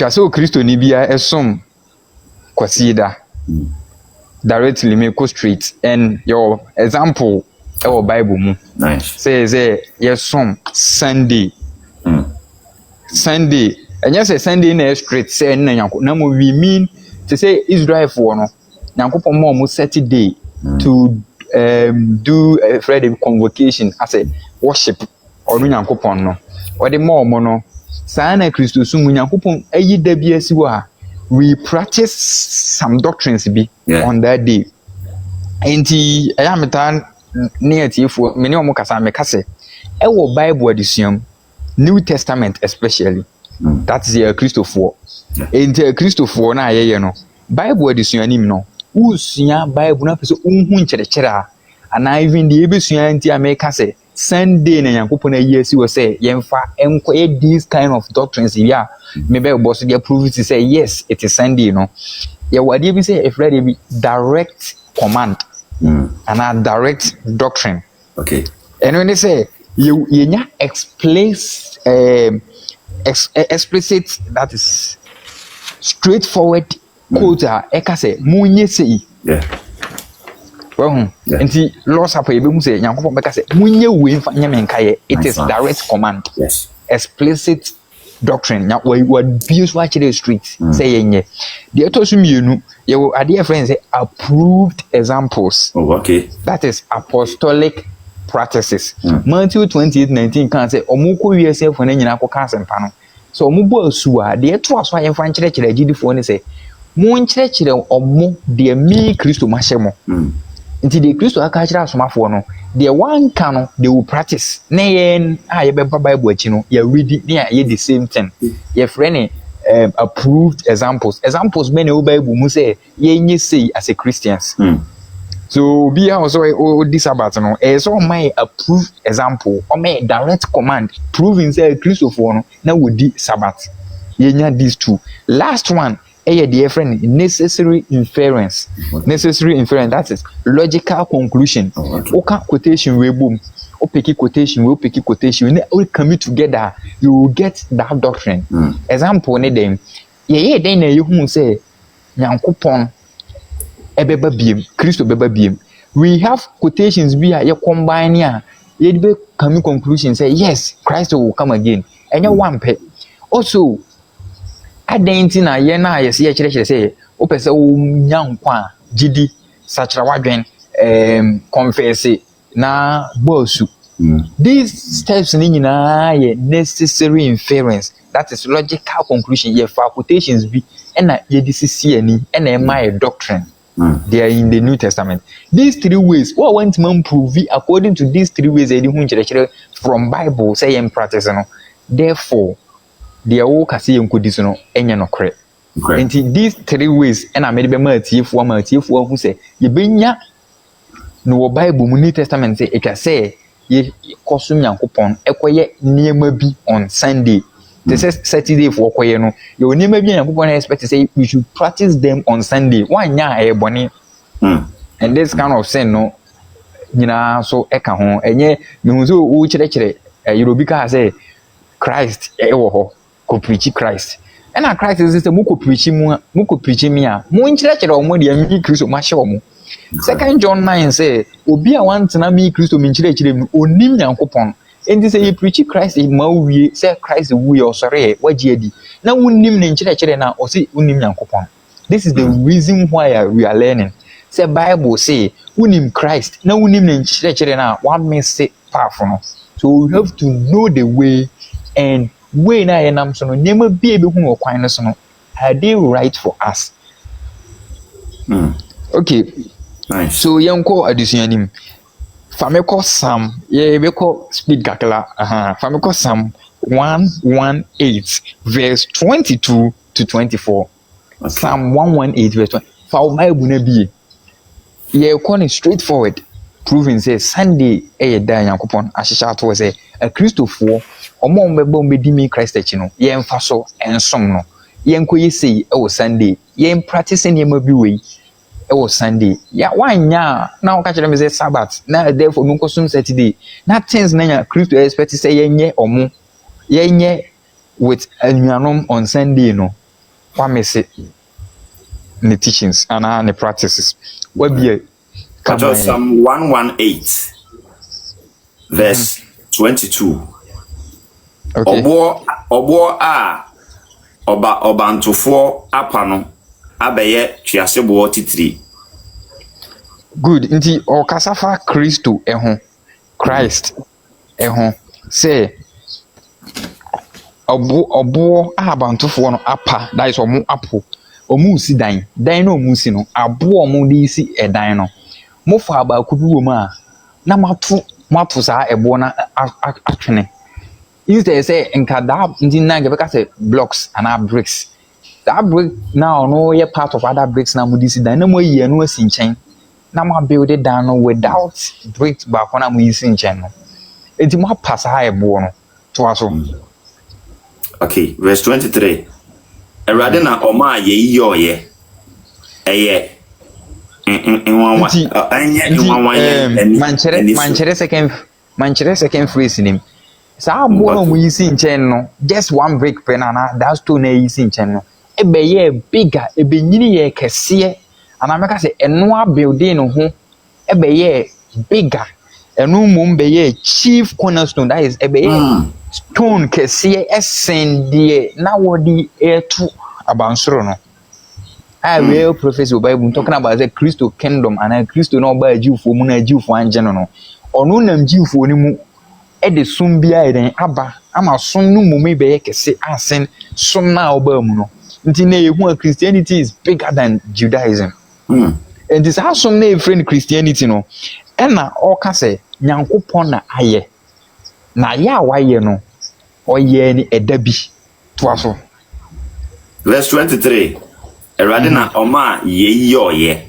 so Christo ni bia esom kwasida directly me go straight. And your example our Bible mu says yesom Sunday Sunday and yes Sunday na straight say na yanko na mo we mean to say Israel for no yankopon mo Saturday to do a Friday convocation as a worship or yankopon no or the more no sana Christo sumu yankopon ayi da bia si wa we practice some doctrines be on that day enti ayametan near tifo many omo kasa me kase e wo Bible addition New Testament especially that's the Christopher enti Christopher na ayeye no Bible addition anim no usua Bible na pese unhu nkyerechire a ana even the ebesua enti ameka se Sunday na yankopon ayesi wo say yemfa enkoye these kind of doctrines here maybe boss dey prove it say yes it is Sunday no ya wade bi say if ready be direct command and a direct doctrine okay and when they say you explicit that is straightforward quote eka say munye sei well enti laws apa ebe mu say yankopon beka say munye we mfa nyame nkaye it is direct command explicit doctrine now what views watch the street say yenye the etosu mienu you are dear friends say approved examples that is apostolic practices Matthew 28:19 can say omuko wiese fo na nyina ko ka asempa no so omubo asuwa de eto aso ayemfa nkyerechire agidifo ne say mu nkyerechire omo de mi Kristo mahye nti de Kristo aka kyerɛ asomafo no the one can they will practice na yen ye be Bible achi no ya read na ye the same thing ye friend approved examples many o Bible mu say ye nye say as a Christians so be also this about no so my approved example or my direct command proving say Christopher no na would di Sabbath ye nya these two last one dear friend necessary inference that is logical conclusion quotation we boom o pick quotation we come together you will get that doctrine example ne dem ye den na you hu say yankopon ebeba biem Kristo beba biem we have quotations be ye combine ya ye be come conclusion say yes Christ will come again and you one pe also adenti na ye na ye se ye kyerɛ sɛ o pese o nya nkwa gidi sachra wadwen confess na bosu these steps ni nyina ye necessary inference that is logical conclusion ye facultations be na ye disisi ani na my doctrine they are in the New Testament these three ways what want man prove according to these three ways e di hu kyerɛ from Bible say in practice no therefore the work as you could no enya no kre enti these three ways and I made be matiefu who say ye benya no Bible mu New Testament say e ka say ye kosum yankopon ekoye niema bi on Sunday the Saturday for koye no ye niema bi yankopon expect say we should practice them on Sunday wanya e boni and this kind of sin no nyina so eka ho enye me hu so wo kyerɛ Eurobika say Christ e wo ho ko preach Christ and a Christ is say muko preach me a mu nkyerɛkyerɛ omo de ami Kristo ma hye omo 2 John 9 say obi a want na mi Kristo mi nkyerɛkyerɛ mu onim yankopon enti say you preach Christ ma wie say Christ we osore wagye adi na wonim ne nkyerɛkyerɛ na o say wonim yankopon this is the reason why we are learning say Bible say wonim Christ na wonim ne nkyerɛkyerɛ na one miss powerful no so we have to know the way and way na enam so no nyema bia be hu okwan no so no are they right for us okay nice so yanko adisuanim fameko Psalm ye be ko speed kakla fameko Psalm 118 verse 22 to 24 Psalm 118 verse 20 fa o Bible na bie ye ko ne straightforward proving say Sunday da yankopon ahyehya to say a Christopher omo mbeba mbedi mi Christ achi no ye mfa so ensom no ye nkoye sei e wo Sunday ye practice ne ma bi we e wo Sunday ya wanya na wo ka kire me say Sabbath na therefore me nkosum Saturday na things na ya Christo expect say ye nye omo ye nye with anuanom on Sunday no what may say the teachings and the practices. What be Psalm 118 verse 22. Okay. Obo a obantofo apano abeye twiasebo titiri. Good. Nti o kasafa Christo Christ say obo abantofo no apa, that is omo apo omu si dan no omu si no abo omu di si edan no mo fa ba ku bi wo ma na mato sa ebo na atwene. Instead say nka da nti na ge beka say blocks and bricks. That brick now no ye part of other bricks na mo di si dan na mo yi no asi nchen na mo build it down without bricks ba ko na mo yi si nchen no. Enti mo pass ha ebo no to aso. Okay, verse 23. Erade na oma ye yoye. Eye. Manchere second phrase nim. Sa abo no mo yi si nchen no, just one brick pen na that stone na yi si nchen no. Ebe ye bigger, ebe nyini ye kese. Ana meka say eno building no ho ebe ye bigger. Eno mum be ye chief cornerstone, that is ebe ye stone kese esendie na wodi etu abansoro no. I real prophecy Bible talking about the Christo kingdom and Christo no ba Jewfo mu na Jewfo anje no. Ono nam Jewfo ni mu e de sum bia eden aba ama sum no mu me be ye kese asen sum na oba mu no. Nti na ehu Christianity is bigger than Judaism. And this how some na friend Christianity no. E na o ka say Nyankopon na aye. Na ya waye no. Oye ni edabi to aso. Verse 23. Erade na oma ye yoye.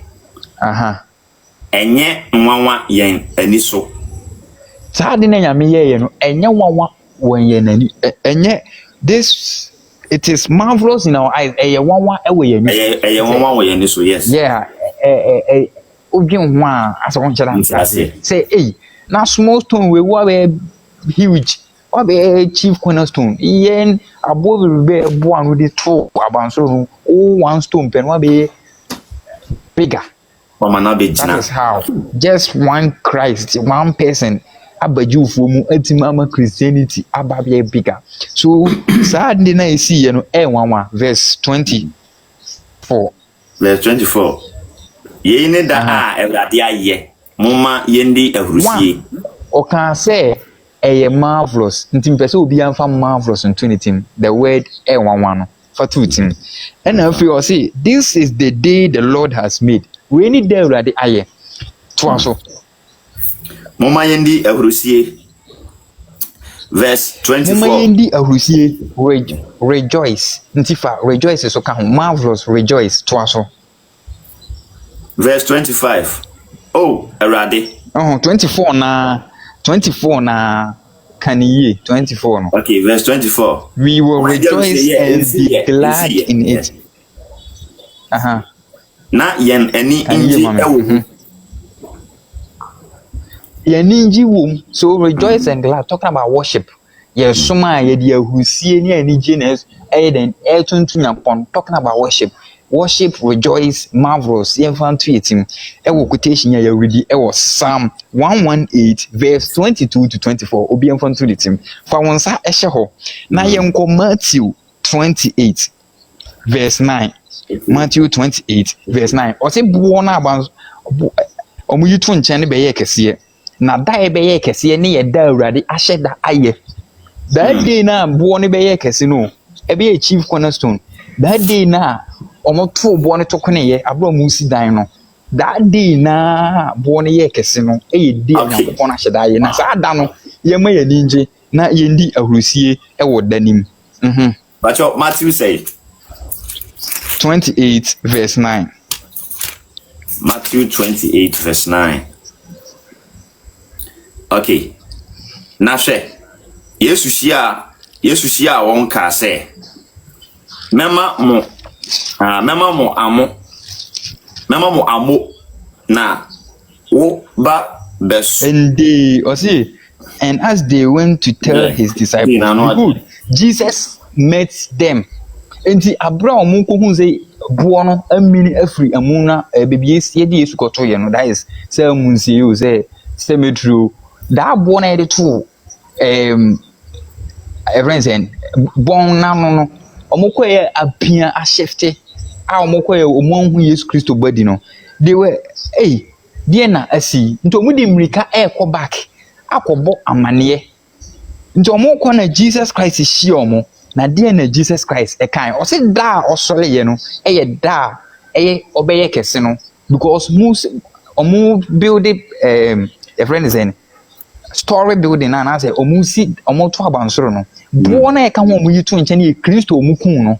Enye nwanwa yen ani so. Saade na nyame ye no enye nwanwa won ye nani. Enye this it is marvelous in our eyes. Eye nwanwa ewe ye ni. Eye nwanwa we ye ni so, yes. Yeah. Odwen ho a asa won chela. Say na small stone we wa huge. Or be chief cornerstone. Yen above be one with the two abansoro. Oh, one stone pen wa be bigger. That is how just one Christ, one person abaju for mu etimama Christianity ababe bigger. So sad na you see you know verse 24. Verse 24. Ye ne da Ewrade aye. Moma yendi ehrusie. O can say marvelous. Ntim pese obi anfa marvelous into anything. The word no for two thing. And if you see, this is the day the Lord has made. We need day already aye. Twaso. Moma yendi ehrusie. Verse 24. Moma yendi ehrusie rejoice. Ntifa rejoice so kan marvelous rejoice twaso. Verse 25. Oh, Erade. 24 na kaniye 24 no. Okay, verse 24. We will rejoice and be glad in it. Na yen eni inji ewu. Yen inji wom. So rejoice and glad, talking about worship. Yes, soma ye di ahusie ni ani jenes then tuntu nyampon, talking about worship. Worship, rejoice, marvelous. Infantu yetim. Ewo quotation ya ready. Ewo Psalm 118 verse 22 to 24. Obi infantu yetim. Fa wonsa ehye ho. Na yenko Matthew 28 verse 9. Matthew 28 verse 9. Ose buo na aban omu yitu nchen be ye kese. Na da be ye kese ne ye da awurade ahye da aye. That day na buo ne be ye kese no. E be chief cornerstone. That day na omoto bo ne tokone ye abro mu si dan no. That day na bo ne ye kese no e dey Nyankopon ahye da ye na sa da no ye ma ye ninje na ye ndi ahrusie e wo danim. But Matthew said 28 verse 9. Matthew 28 verse 9. Okay. Na hwe Yesu shia won ka say mema mo amo na wo ba bes. And as they went to tell his disciples, behold, Jesus met them enti abra omo ko hu say bo no amini afri amu na bebie sie de Yesu koto ye no that is say amunsie you say cemetery that bo na de to friends and bon na no omo ko ye apia a shifte a omo ko ye omo hu Yesu Kristo body no they were die na asi nti omo di mrika back akobo amane nti omo ko na Jesus Christ shi omo na die na Jesus Christ kan o se da osole ye no da obeye kese no because most omo build a friend is in story building na say omo si omo to abansoro no bo na ka ho omo yitu nche na Kristo omo kun no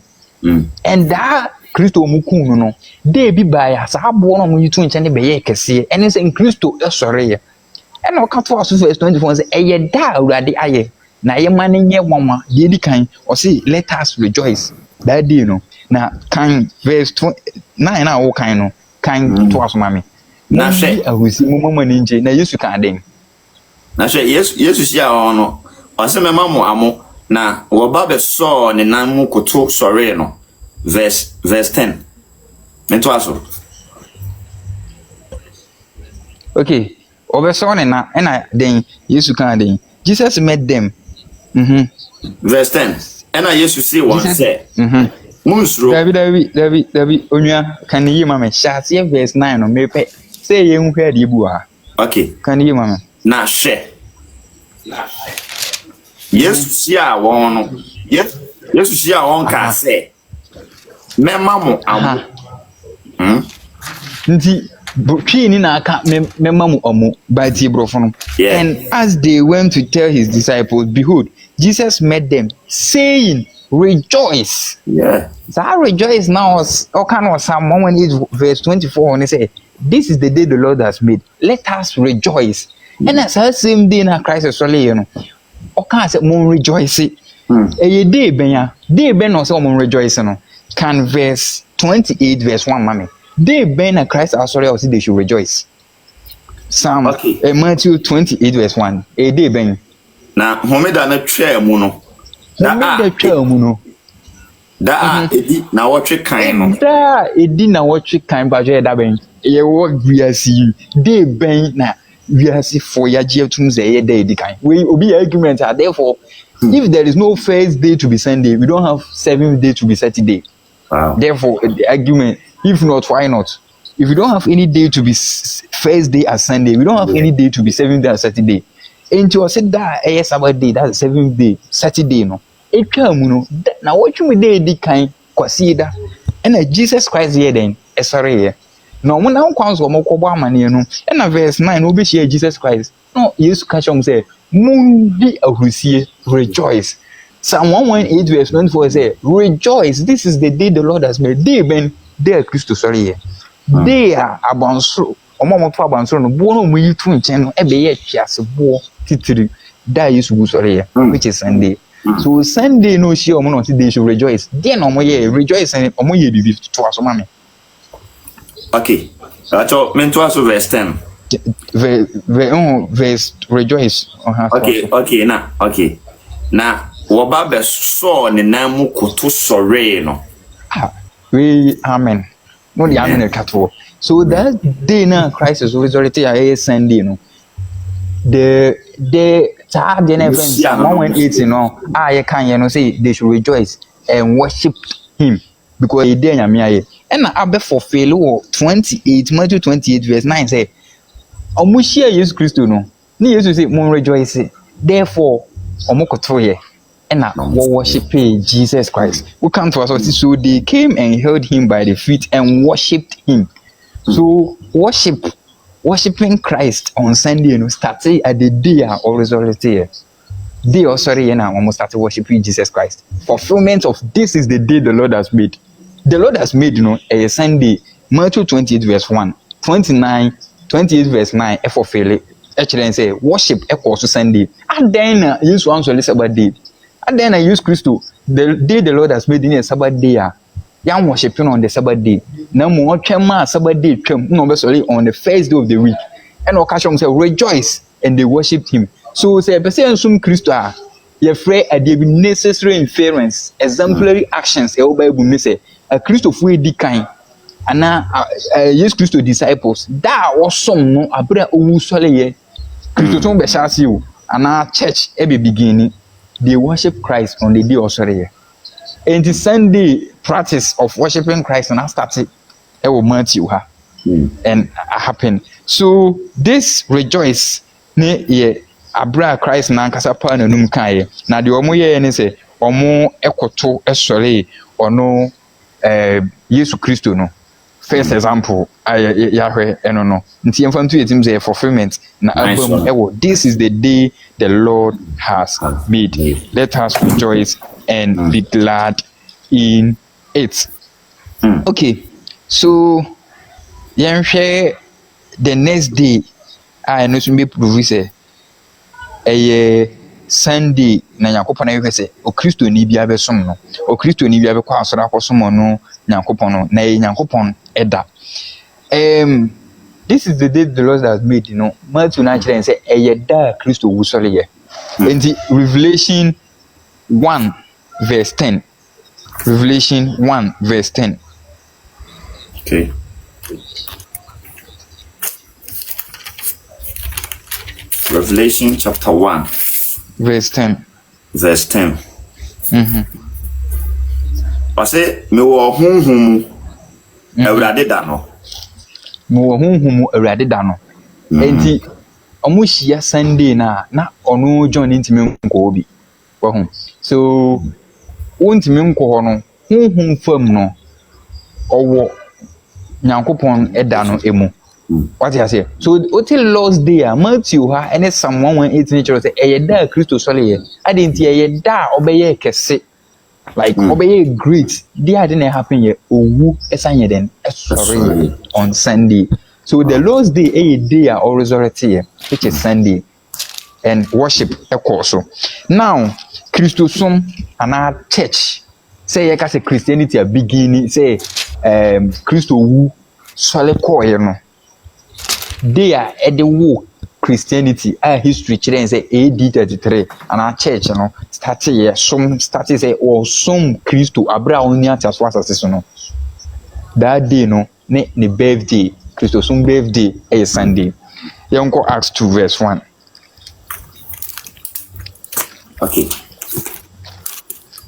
and that Kristo omo kun no dey bi ba ya sa bo na omo yitu nche na be ye kese ene say Kristo esore ye and o ka to aso verse 24 say da awurade aye na ye mane nye wama ye di kan o say let us rejoice that day no na kan verse 9 na wo kan no kan to aso mame na hwe ahusi mo mama ni nje na Yesu kan den na hwe Yesu sia ono o se mema mo amo na wo ba be so ne nan mu koto sore no verse 10 mento aso okay obeso ne na den Yesu kan den Jesus met them verse 10 and I used to see one say Munsro David onua kan yi mama sha see verse 9 no mepe say ye hu hwade bu ha okay kan yi mama na hwe Yesu see a won no Yesu see a won ka say mema mo am nti twi ni na aka mema mo omo ba ti brofo no and as they went to tell his disciples behold Jesus met them saying rejoice. So I rejoice now Psalm 118 verse 24 and he say this is the day the Lord has made, let us rejoice. And as that same day na Christ is solely you know okan say mo rejoice day ben no say mo rejoice no can verse 28 verse 1 mama day ben na Christ are sorry they should rejoice. Psalm Matthew 28 verse 1 day ben na homeda na twa mu no da edi na wotwe kan no da edi na wotwe kan ba je da ben ye wo viasi dey ben na viasi for ya je tum ze ye da edi kan we obi argument are therefore if there is no first day to be Sunday we don't have seventh day to be Saturday. Therefore the argument if not why not if you don't have any day to be first day as Sunday we don't have any day to be seventh day as Saturday. And you said that Sabbath day, that's the seventh day, Saturday, no. It come, no. Now, what you day, the kind, consider, and Jesus Christ here then, sorry, no one now comes from Mokoba money, no. And a verse 9, will be here, Jesus Christ. No, Jesus catch on say, Mundi Ahusi, rejoice. Psalm 118, verse 24 say, rejoice, this is the day the Lord has made. They ben, they are Christo, sorry, they are abonso. Omo to abansoro no bo no mu yitu nchen no ebe ye twiase bo titiri da Yesu sorry which is Sunday. So Sunday no she omo no they should rejoice. Then omo ye rejoice and omo ye bibi to aso mame. Okay. Acho mento aso verse 10. Verse rejoice. Okay na wo ba be so ne nan mu koto sore no. We amen. No the amen kato. So that day now Christ is resurrected a Sunday no. The child the friends 118 no you can you know say they should rejoice and worship him because he dey nyame aye. And na abe fulfill 28 Matthew 28 verse 9 say omo share Jesus Christo no. Ni Jesus say mo rejoice. Therefore omo koto ye and na worship Jesus Christ. We come to us so they came and held him by the feet and worshipped him. So worshiping Christ on Sunday, you know, started at the day of resurrection. Day or sorry, you know, almost started worshiping Jesus Christ. Fulfillment of this is the day the Lord has made. The Lord has made, you know, a Sunday. Matthew 28 verse 1, 28 verse 9. Fulfill it. Actually, say worship equals to Sunday. And then use one so Sabbath day. And then I use Christo. The day the Lord has made in a Sabbath day. Young worshiping on the Sabbath day. No more Sabbath day, no sorry on the first day of the week. And Okashom said, rejoice, and they worshipped him. So say person sum Christo Your friend at the necessary inference, exemplary actions, a Bible may say, a Christopher Dickine, and now yes, Christo disciples. That was some no, a brother who solely Christo Beshas you, and our church every beginning, they worship Christ on the day of sorry. And the Sunday practice of worshiping Christ and I started, it will Matthew and happen. So this rejoice, ne abra Christ na nkasa pa na num kan na de omo ye ne se omo ekoto esore ono Yesu Kristo no first example yahwe eno no nti emfam to yetim say fulfillment na album ewo this is the day the Lord has made, let us rejoice and be glad in it. Okay, so yanhwe the next day I know some people say Sunday na Yakopon na yɛ o Kristo ni bia be som no o Kristo ni bia be kwa asora akosom no Yakopon no na Yakopon eda this is the day the Lord has made, you know. Matthew na kire say da Kristo wu sole ye enti Revelation 1 verse 10. Revelation 1 verse 10. Okay. Revelation chapter 1 verse 10. Verse 10. I say me wo honhom awurade da no. Me wo honhom awurade da no. Enti omo hia Sunday na ono John ntimi nko obi. Wo so wontimi nko ho no honhom fam no owo Nyankopon eda no emu. What you say? So until last day, Matthew and Psalm 118 church say, da Christo sole. I didn't hear da obey kese. Like obey great. There didn't happen yet. Owu esanye den. Sorry on Sunday. So the last day a day or resurrected, which is Sunday, and worship also. Now Christosum and our church say you can say Christianity a beginning say Christo wu sole ko no. They are at the war Christianity history children say AD 33 and our church you know started here some started say or some Christo abra onia as was as no that day no ne birthday Christo some birthday is Sunday. You go Acts 2 verse 1. Okay.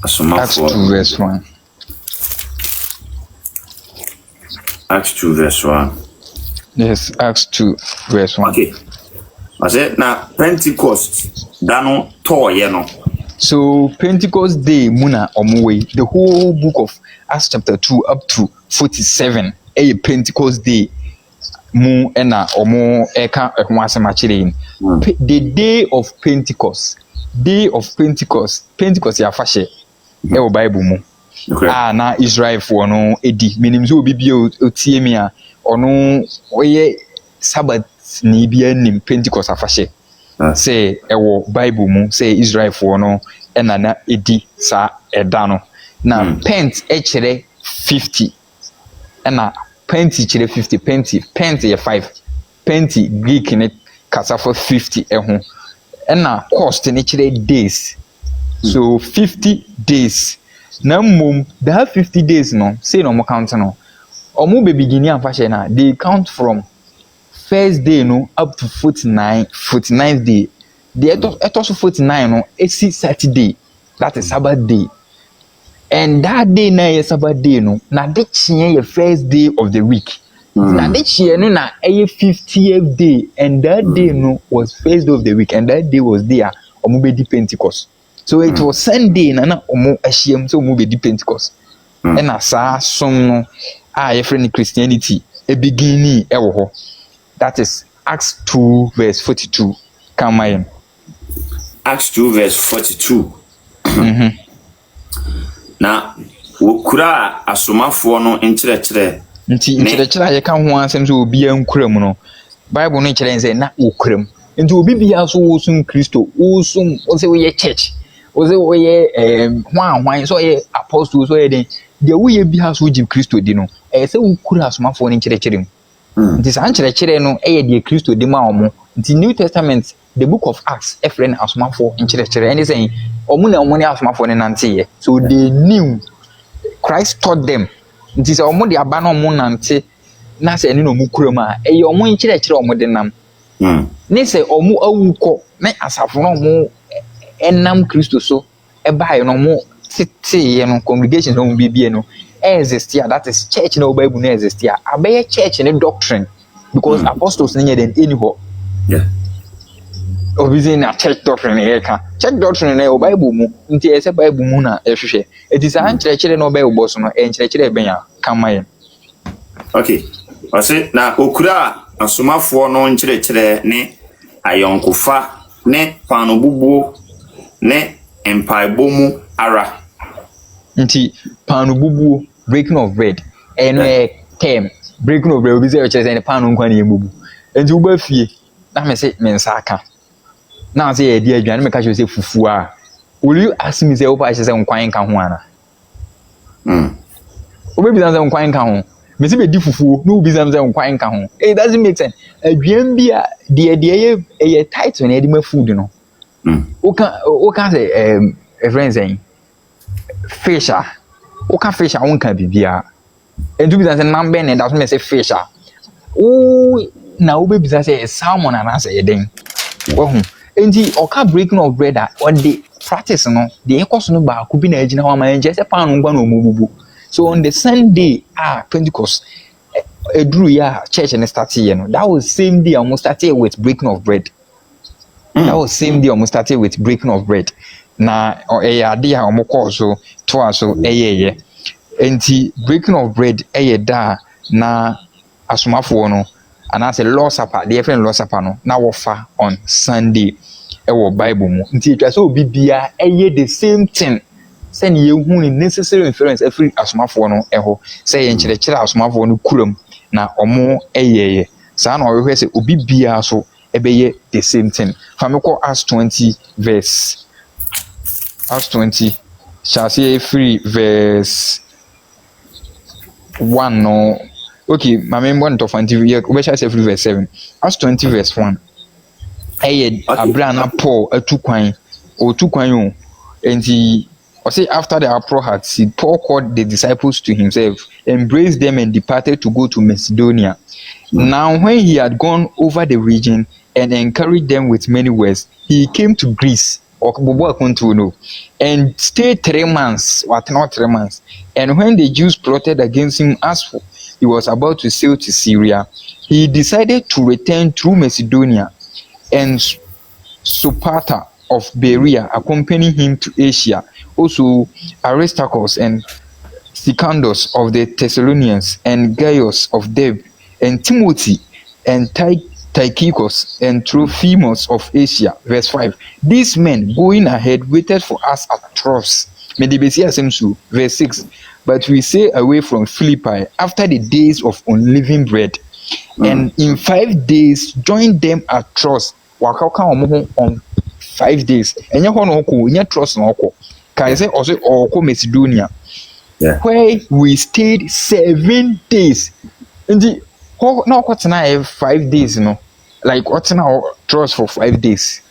Acts 2 verse 1. Acts 2 verse 1. Yes, Acts 2 verse 1. Okay. I said now Pentecost dano to no. So Pentecost day muna omwe the whole book of Acts chapter 2 up to 47 a Pentecost day mu ena omo eka ehwo asema kire the day of Pentecost ya fashe e o Bible mu. Okay. Na Israel for no edi menim so obi bia otie mi a ono oye Sabbath ni bia nim Pentecost afashe say ewo Bible mu say Israel for no na edi sa eda no na pent chere 50 na penti chere 50 penti ye 5 penti Greek ne kasa for 50 eho na cost ne chere days so 50 days na mum that 50 days no say no mo count no omo be beginning afashe na they count from first day no up to 49th day the etos 49 no it's Saturday, that is Sabbath day, and that day na is Sabbath day no na de chie your first day of the week na de chie no na 50th day, and that day no was first day of the week, and that day was there omo be di Pentecost. So it was Sunday na omo ahiem so omo be di Pentecost and asa som no your friend Christianity a beginning ewo ho. That is Acts 2 verse 42. Come on. Acts 2 verse 42. Na wokura asomafo no nkyerɛkyerɛ. Nti nkyerɛkyerɛ a yɛka ho asɛm so obi ankura mu no. Bible no kyerɛ nse na okura mu. Nti obi bia so wo sum Kristo, wo sum wo se wo ye church, wo se wo ye hwan so ye apostle so ye den. De wo ye bia so jim Kristo di no. Se wo kura asomafo no nkyerɛkyerɛ mu. Nti sa nkyerɛkyerɛ no de Kristo di ma omo. Nti New Testament, the book of Acts, friend asomafo nkyerɛkyerɛ and saying omune asomafo ne nante so they knew Christ taught them it is omo de aba na omo nante na se ene no mu kura ma eye omo nkire kire omo de nam ne se omo awuko na asafo no omo enam Kristo so e bae no mo tete ye no congregations no bibie no exist here that is church no Bible no exist here abaye church ne doctrine because apostles ne dem anyhow obizin na church doctrine ne ka church doctrine na Bible mu nti ese Bible mu na ehwehwe it is an kire no Bible boss no kire ben ya kamaye okay ase na okura asomafo no kire ne ayonkofa ne pano bubuo ne empaibo mu ara nti pano bubuo breaking of bread eno term breaking of bread obizin kire ne pano nkwa ne yebubu nti uba fie na me se mensa aka na say e dia aduane me ka say fufu a will you ask me say opa say nkwan ka ho ana obebi say nkwan ka ho me say be di fufu no obi say nkwan ka ho it doesn't make sense aduane bi a de ye title na e di ma food no o ka say friends saying fish a o ka fish a won ka bibia endu bi say nambe na that me say fish a o na obebi say salmon ana say eden Enti oka breaking of bread or the practice no the ekos no ba ku bi na agina ho ma nje se pan no ngba no omububu so on the Sunday Pentecost edru ya church and start here no that was same day almost started with breaking of bread that was same day almost started with breaking of bread na ade a omoko so to aso eyeye enti breaking of bread da na asomafo no and as a Lord Supper, the different Lord Supper no na wofa on Sunday ewo Bible mu nti twa so bibia the same thing say ne yehu ni necessary inference every asomafo no eho say ye nkire asomafo no kuram na omo sa na ohwe say obibia so ebeye the same thing famiko Acts 20 verse Acts 20 shall say free verse 1 no. Okay, my main one to find we shall say verse 7. Acts 20 verse 1. Abraham Paul two kwan o and he say after the uproar had ceased, Paul called the disciples to himself, embraced them and departed to go to Macedonia. Now when he had gone over the region and encouraged them with many words, he came to Greece and stayed 3 months, not 3 months. And when the Jews plotted against him as he was about to sail to Syria, he decided to return through Macedonia, and Sopater of Berea accompanied him to Asia. Also Aristarchus and Secundus of the Thessalonians, and Gaius of Derbe, and Timothy, and Tychicus, and Trophimus of Asia. Verse 5. These men going ahead waited for us at Troas. Verse 6. But we sailed away from Philippi after the days of unleavened bread, and in 5 days joined them at Troas. On 5 days. And you Troas no ko. Can say also or Macedonia, where we stayed 7 days. And the now what's now 5 days, you know, like what's now Troas for 5 days,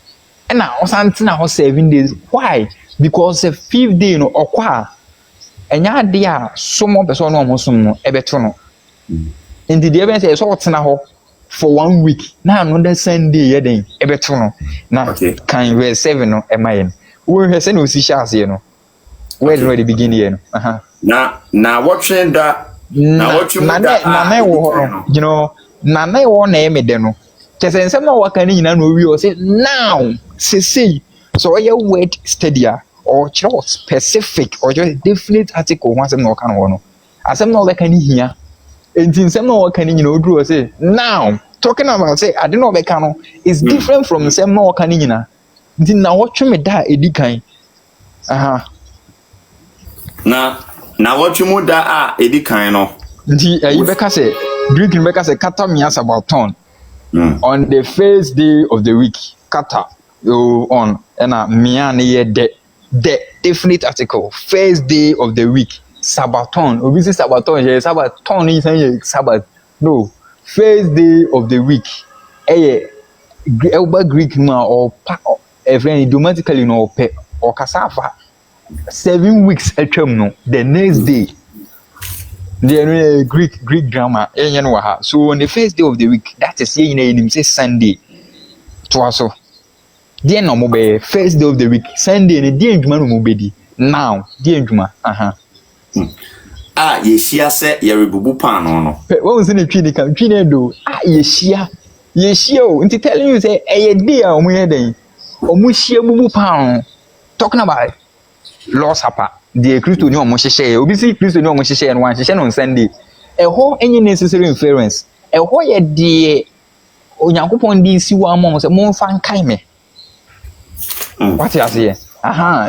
and now something now 7 days. Why? Because the 5th day, you know, or enya de a somo person no omosom no ebeto no indi de ebe say so otena ho for 1 week na another Sunday ye den ebeto no na kan verse 7 no emayen wo hwe se no si chance no where do the begin here no na watching that na watching that na wo you know na wo na emede no kese nsem na waka ni nyina no wi o say now say so your word study or specific or just definite article once no can no asem no be kan hia entin sem no kan ni no duro say now talking about say I don't know be kan no is different from sem no kan ni na entin na watch me da edikan na watch mu da edikan no nti you be ka say Greek be ka say kata mias about turn on the first day of the week kata on and mia na ye the definite article first day of the week Sabbaton obisi Sabbaton je Sabbaton is Sabbath no first day of the week Greek ma or every idiomatically no or cassava 7 weeks no the next day. The Greek grammar, so on the first day of the week, that is saying say Sunday. So, dear no mobe, first day of the week, Sunday, and dear Juma no mobedi. Now, dear Juma, Yeshia said, Yeribubu pan no. What was in the tree? Come, tree do. Yeshia, into telling you, say, a dear, or we day, or Mushia bubu pan. Talking about Lord's Supper. The Christo no mo share obisi Christo no mo share no wan share on Sunday e ho any necessary inference e ho ye de onyankopon di si wa mo se mo fa nkai me what you say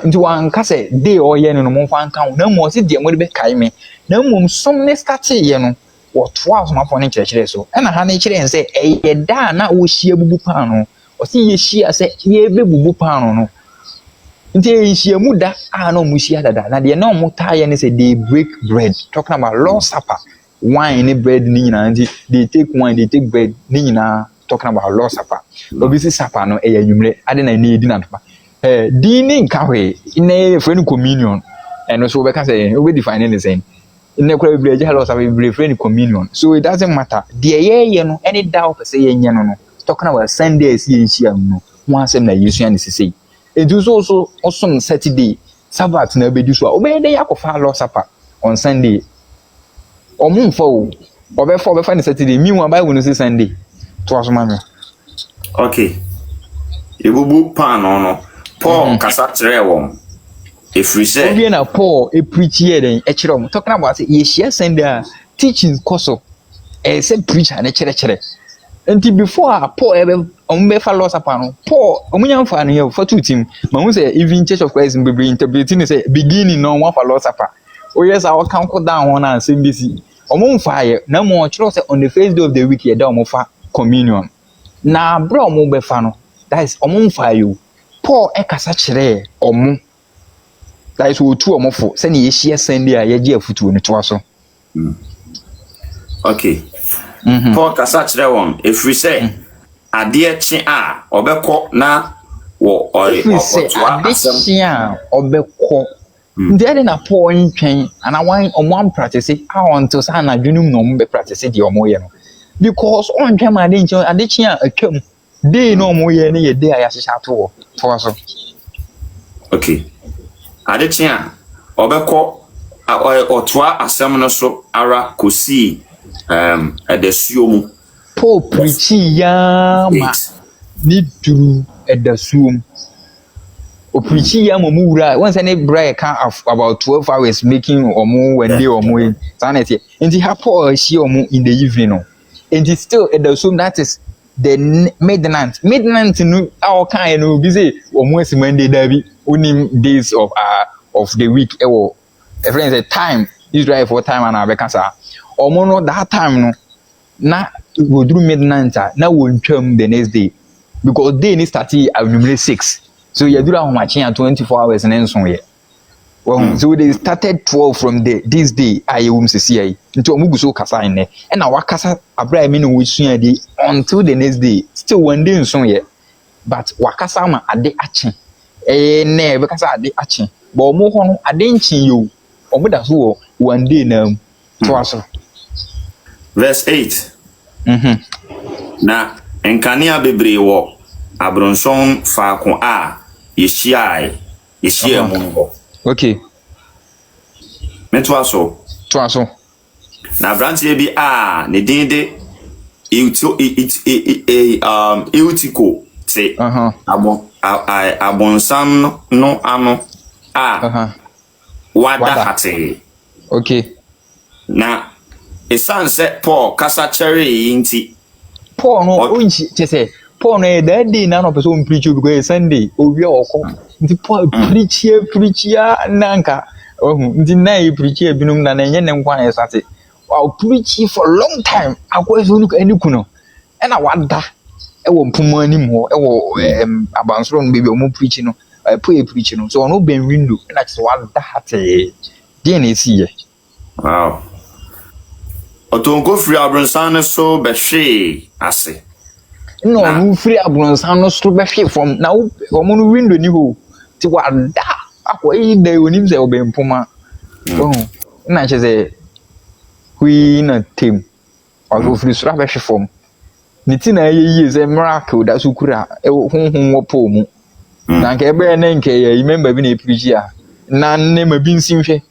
nti wan ka se day o ye no mo fa nkan na mo se de mo de be kai me na mo som ne start ye no wo toa so ma pon kire so e na ha ne kire se e ye da na wo hia bubu pan no o se ye hia se ye be bubu pan no nti hia mu da no mu hia dada na de na mo taye ne say they break bread talking about Lord's Supper wine and bread ni nyina nti they take wine they take bread ni nyina talking about Lord's Supper obisi supper no e ya nwumre ade na ne edi na topa di ni nka hwe ine friend communion and so we can say we define the same ine kwa biblia je Lord's Supper we friend communion so it doesn't matter de ye no any doubt say ye nye no talking about Sunday as ye hia no one asem na yesu an sisi. It is also Saturday, Sabbath na be do so. Obey dey akofa Lord's Supper on Sunday. Omun fo obe find Saturday. Me wan buy we no say Sunday. To aso mama. Okay. Ebubu pan no. Paul kasa tere won. Efri say. Obi na Paul e preach here then e kire om. Talking about say ye share Sunday teaching course. Say preacher na kire. Until before Paul ever for Lord's Supper no Paul omunyamfa no for two team ma hu say even Church of Christ be interpreting say beginning no one for Lord's Supper oh yes I will count down one and same this omumfa ye na mo kiro say on the first day of the week ye da omufa communion na bro omu be fa no that is omumfa you Paul e kasa kire omu that is otu omufo say na ye share Sunday a ye je afutu no to aso okay Paul kasa kire won efri say ade chi a obekọ na wo otoa asem a obekọ ndere na Paul ntwen ana wan omwan practice until sa na dwunum no mbe practice de omoye no because on ntwen ma ade chi a atwam day no omoye ne ye day a yahyeha to to so okay ade chi a obekọ otoa asem no so ara kosi edasuo mu Paul preaching ya ma ni duru edasuom o preaching ya mo wura once any break can about 12 hours making omo when day omo sanity nti ha Paul she omo in the evening no and it's still edasuom that is the midnight no our kind no be say omo is Monday dabi unim days of the week ewo friends say time Israel for time and abekasa omo no that time no na go through midnight na won twam the next day because day ni start at 6 so you do how much in 24 hours and so here well so they started 12 from this day ayewum sisi ai nti omugu so kasa ene na wakasa abra mi no wusua di until the next day still one day so here but wakasa ma ade achi na be kasa ade achi but omo ho no ade nchi yo omo da so one day na to aso verse 8 na enkania bebre wo abronson faako a yehia mu okay to aso na brantie bi a ne din de eutiko te abonsan no ano a wada hate okay na esan se Paul kasa chere yinti Paul no onchi say Paul no that day na no person preach because Sunday obi okọ nti Paul preach nanka nti na e preach binum na enye ne nkwan esate wow preach for long time akwa so ani kuno e na wada e wo mpum anim ho e wo abansoro no bebi o mo preach no preach no so no ben window e na so wada hate dey na esi wow Otonko free abronsan so be hwe ase no free abronsan no so be hwe from now omo no window ni ho ti wa da akwa yi da onim se obempoma na che se hui na tem o free sura be hwefom ni ti na ye se miracle da su kura honhom wo po mu na nke ebe na nke ye remember bi na preach ya na ne ma bi nsimhwe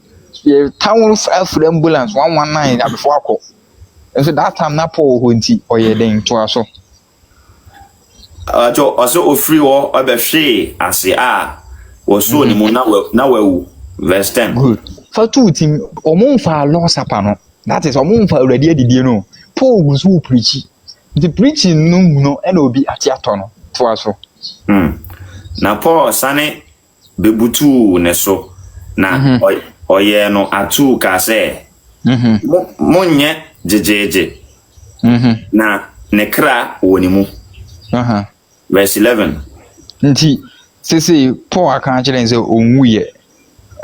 ye town for ambulance 119 before akọ so that time na Paul ho nti oye den to aso ajo also ofri wo obehwe ase a wo so ni mu na wawu verse 10 good for two team omonfa loss apano that is omonfa already adidie no Paul was who preach the preaching no and obi atiato no to aso na Paul sane bebutu ne so na oye no atu ka se monye jejeje na nekra woni mu verse 11 nti sisi Paul aka kire nse onwuye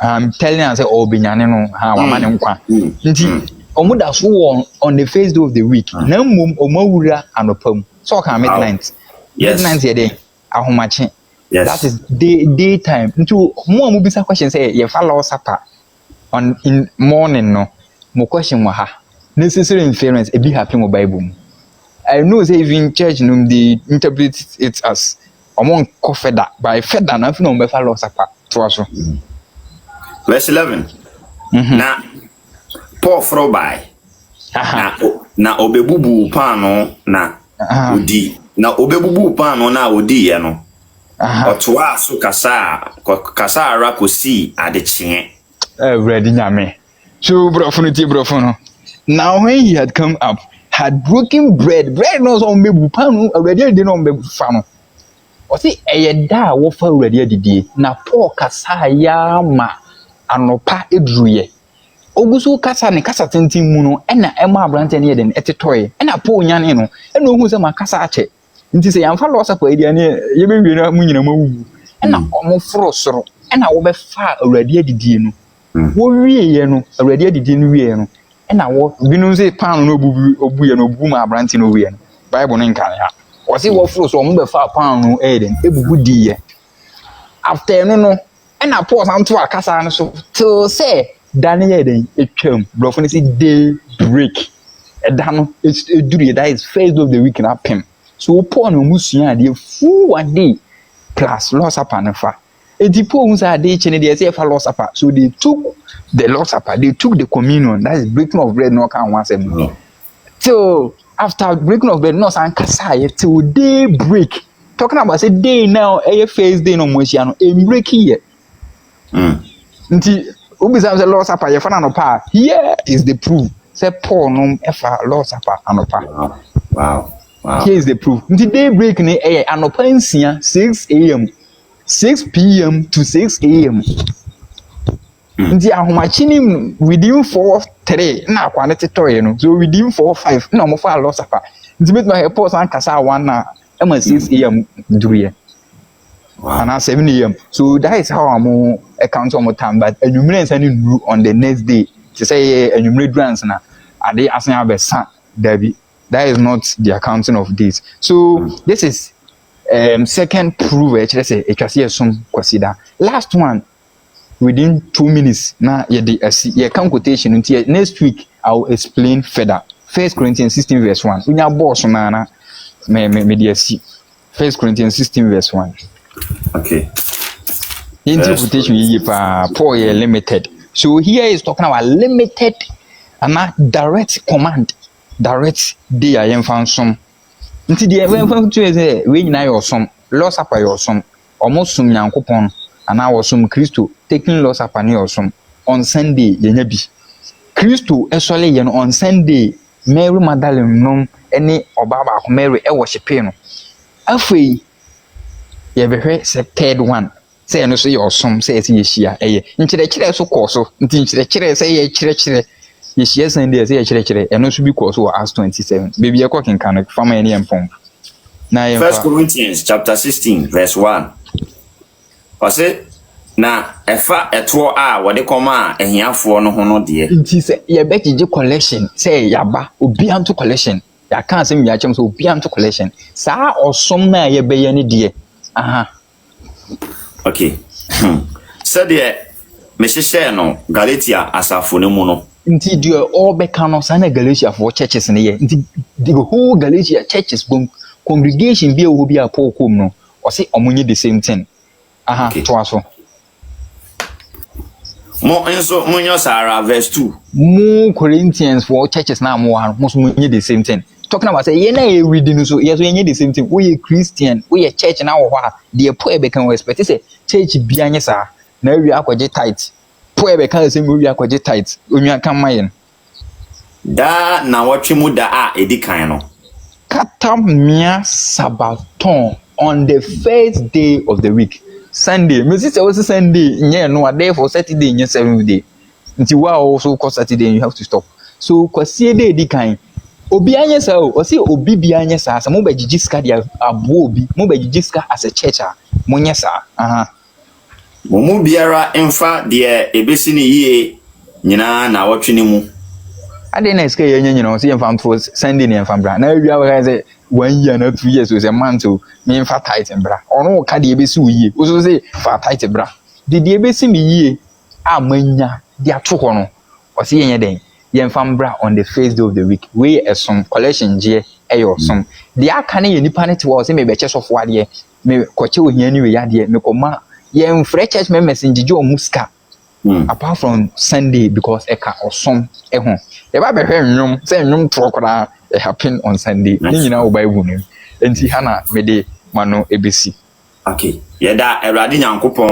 I'm telling you say obinyane no ha wa mane nkwa nti omuda so on the first day of the week na mum omawura anopam so ka midnight midnight ye dey ahomache that is daytime nti mo amubisa question say ye fa law supper on in morning no mo question wa ha necessary inference e be happen with Bible. I know say even church no they interpret it as among kofeda by feda na fi no be fa law supper to aso verse 11 na Paul fro by na obebubu pano na odi na obebubu pano na odi ye no otoa so kasa ara kosi adechie ready nyame so brofo no now when he had come up had broken bread no so mebu pano already dey no mebu fa no o si eyeda wo fa already adidie na Paul kasa ya ma anopa edruye ogusu kasa ne kasa tentin mu no ena ema abrante ne yeden etetoye ena Paul nyane no ena ohu se makasa ache nti se yamfa lo sapa edia ne yebewie na mu nyina mawu ena omoforo soro ena wo be fa awrade adidie no wo wie ye no awrade adidie no wie no ena wo binu se pan no obu ye no obu ma abrante no wie no Bible no nkan ya wo se wo foro so mo be fa pan no eden ebubu di ye after no ena Paul santo akasa no so till say Daniel den etwam brofo ne say day break edano eduru that is first of the week na pem so Paul no musua de full one day plus loss upon fa edi Paul unsa dey chene dey say fa loss upon so they took the loss upon they took the communion that is breaking of bread no can once every till after breaking of bread no san kasa till day break talking about say day now first day no mosia no e break here nti ubisa say Lord Supper ye fana no pa here is the proof say Paul no efa Lord Supper anopa wow here is the proof nti day break ni anopa nsia 6 am 6 pm to 6 am nti ahomachi ni within 4:3 na akwa ne tetoye no so within 4:5 na mo fa Lord Supper nti bet my Paul san kasa 1 na ema 6 am duye and at 7 am. So that is how I'm account on time. But enumerate any on the next day to say enumerate grants na are they asking about son Debbie. That is not the accounting of this. So this is second proof let's say it was here some consider. Last one within 2 minutes na ye can quotation until next week I'll explain further. 1 Corinthians 16 verse 1. Unya boss na me see. 1 Corinthians 16 verse 1. Okay. Interpretation Paul limited. So here is talking about limited and not direct command. Direct day I am found some. Until the event to say when I or some loss up your some almost some yankopon and I was some Christo taking loss up an or some on Sunday yenebi. Christo actually on Sunday Mary Magdalene no any or Baba Mary worshiping. Afei ye behwe se third one say no so your some say ye hia nkire so course so nti nkire say ye kire ye hia Sunday say ye kire no so bi course so as 27 baby ye cooking can farm any empom na ye 1 Corinthians chapter 16 verse 1 ose na efa eto a wode koma ehiafo no ho no de nti say ye be collection say yaba obi anto collection ya kan say mi achem so obi anto collection sa osom na ye be ye ne de okay Said ye me share no Galatia asafo ne mu no. Nti do all beka no sana Galatia for churches ne ye. Nti the whole Galatia churches congregation bi a bi a Paul kom no. O say omunye the same thing. Aha, to aso. Mo enso munyo Sarah verse 2. More Corinthians for churches now more most munye the same thing. Talking about say ye na e reading so yes we the same thing. We Christian, we a church now wa the poor be can expect say church bia anye sa na wi akwaje tight. Poor be can say we akwaje tight. Onwa kan mayen. Da na watwe mu da a edikan no. Katamia Sabaton on the first day of the week. Sunday. Me say was Sunday. Yeah, no, day for Saturday, yeah, 7th day. Until also cause Saturday, you have to stop. So, cause see day edikan. Obi anya sa o say obi bi anya sa mo ba jijiska dia abo obi mo ba jijiska as a church mo nya sa aha mo mu biara emfa de ebesi ni yie nyina na wotwe mu ade na ska ye nyina o say emfa for Sunday ni emfa bra na wi awa say 1 year na 2 years o say month o me emfa tight bra ono ka de ebesi o yie o so say fa tight bra de ebesi mi yie amanya de atoko no o say yen den yen fambra on the first day of the week we some collection je eyo some the aka na ye nipa ne te wo say me be che sofo ade me koche ohia ni we ade me koma yen free church members njije o muska apart from Sunday because eka osom ho e ba be hwe nnwom say nnwom tro kora e happen on Sunday ni nyina o bible ni enti hana me de mano ebesi okay yeda Ewrade Nyankopon